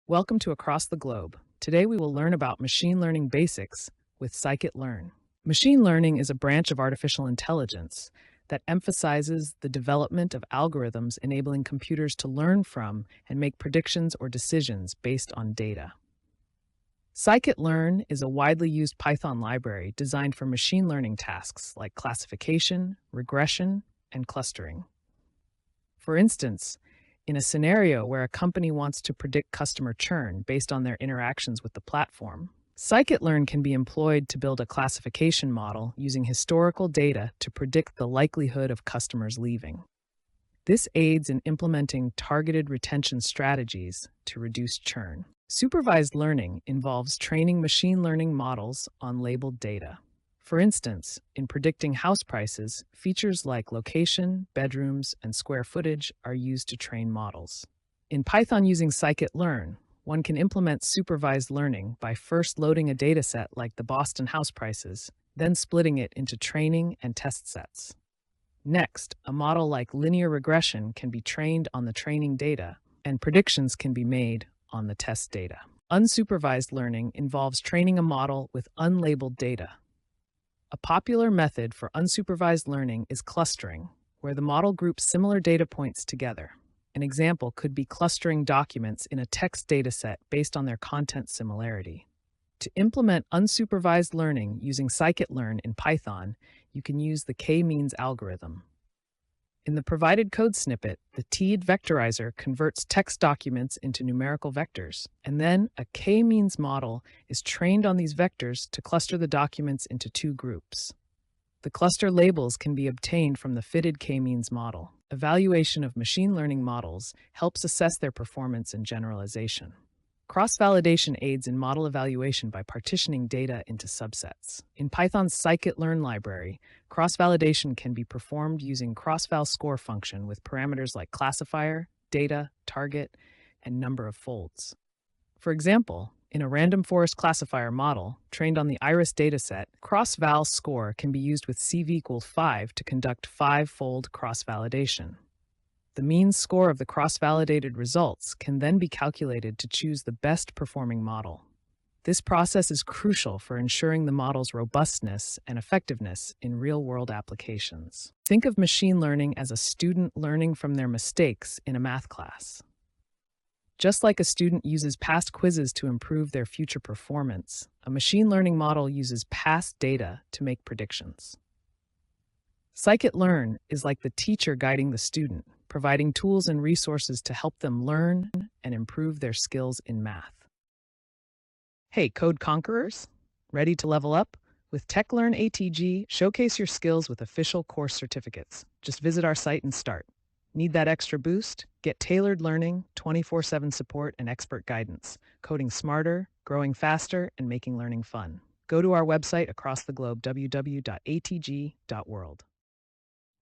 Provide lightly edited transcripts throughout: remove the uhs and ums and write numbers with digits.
Welcome to Across the Globe. Today we will learn about machine learning basics with Scikit-learn. Machine learning is a branch of artificial intelligence that emphasizes the development of algorithms enabling computers to learn from and make predictions or decisions based on data. Scikit-learn is a widely used Python library designed for machine learning tasks like classification, regression, and clustering. For instance, in a scenario where a company wants to predict customer churn based on their interactions with the platform, Scikit-learn can be employed to build a classification model using historical data to predict the likelihood of customers leaving. This aids in implementing targeted retention strategies to reduce churn. Supervised learning involves training machine learning models on labeled data. For instance, in predicting house prices, features like location, bedrooms, and square footage are used to train models. In Python using Scikit-learn, one can implement supervised learning by first loading a dataset like the Boston house prices, then splitting it into training and test sets. Next, a model like linear regression can be trained on the training data, and predictions can be made on the test data. Unsupervised learning involves training a model with unlabeled data. A popular method for unsupervised learning is clustering, where the model groups similar data points together. An example could be clustering documents in a text dataset based on their content similarity. To implement unsupervised learning using Scikit-learn in Python, you can use the KMeans algorithm. In the provided code snippet, the TEED vectorizer converts text documents into numerical vectors, and then a KMeans model is trained on these vectors to cluster the documents into two groups. The cluster labels can be obtained from the fitted KMeans model. Evaluation of machine learning models helps assess their performance and generalization. Cross-validation aids in model evaluation by partitioning data into subsets. In Python's Scikit-learn library, cross-validation can be performed using cross-val score function with parameters like classifier, data, target, and number of folds. For example, in a random forest classifier model trained on the iris dataset, cross-val score can be used with CV equals 5 to conduct 5-fold cross-validation. The mean score of the cross-validated results can then be calculated to choose the best performing model. This process is crucial for ensuring the model's robustness and effectiveness in real-world applications. Think of machine learning as a student learning from their mistakes in a math class. Just like a student uses past quizzes to improve their future performance, a machine learning model uses past data to make predictions. Scikit-learn is like the teacher guiding the student, providing tools and resources to help them learn and improve their skills in math. Hey, code conquerors! Ready to level up? With TechLearn ATG, showcase your skills with official course certificates. Just visit our site and start. Need that extra boost? Get tailored learning, 24/7 support, and expert guidance. Coding smarter, growing faster, and making learning fun. Go to our website across the globe, www.atg.world.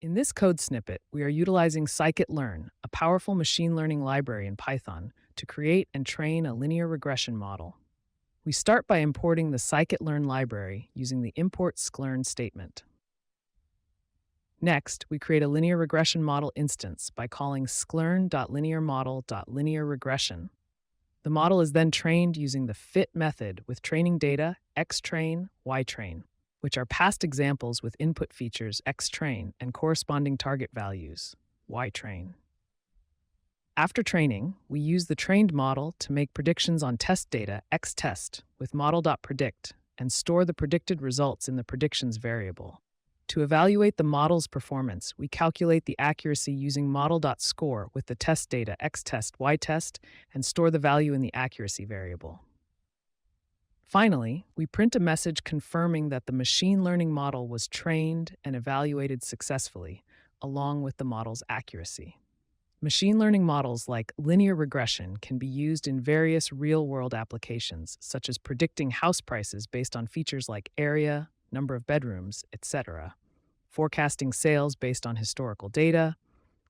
In this code snippet, we are utilizing Scikit-learn, a powerful machine learning library in Python, to create and train a linear regression model. We start by importing the Scikit-learn library using the import sklearn statement. Next, we create a linear regression model instance by calling sklearn.linearmodel.linearregression. The model is then trained using the fit method with training data xtrain, ytrain, which are past examples with input features xtrain and corresponding target values, ytrain. After training, we use the trained model to make predictions on test data xtest with model.predict and store the predicted results in the predictions variable. To evaluate the model's performance, we calculate the accuracy using model.score with the test data xtest, ytest, and store the value in the accuracy variable. Finally, we print a message confirming that the machine learning model was trained and evaluated successfully, along with the model's accuracy. Machine learning models like linear regression can be used in various real-world applications, such as predicting house prices based on features like area, number of bedrooms, etc., forecasting sales based on historical data,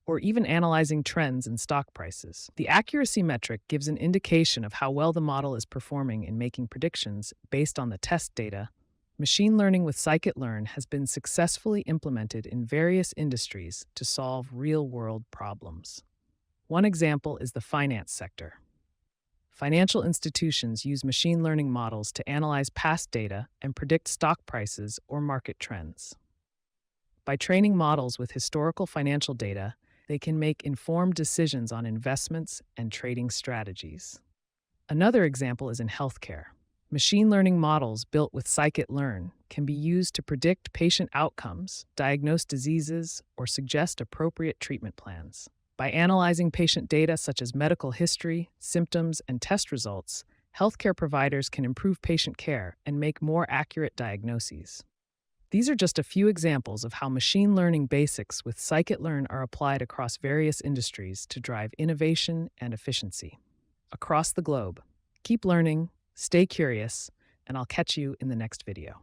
or even analyzing trends in stock prices. The accuracy metric gives an indication of how well the model is performing in making predictions based on the test data. Machine learning with Scikit-learn has been successfully implemented in various industries to solve real-world problems. One example is the finance sector. Financial institutions use machine learning models to analyze past data and predict stock prices or market trends. By training models with historical financial data, they can make informed decisions on investments and trading strategies. Another example is in healthcare. Machine learning models built with Scikit-learn can be used to predict patient outcomes, diagnose diseases, or suggest appropriate treatment plans. By analyzing patient data such as medical history, symptoms, and test results, healthcare providers can improve patient care and make more accurate diagnoses. These are just a few examples of how machine learning basics with Scikit-learn are applied across various industries to drive innovation and efficiency. Across the globe, keep learning, stay curious, and I'll catch you in the next video.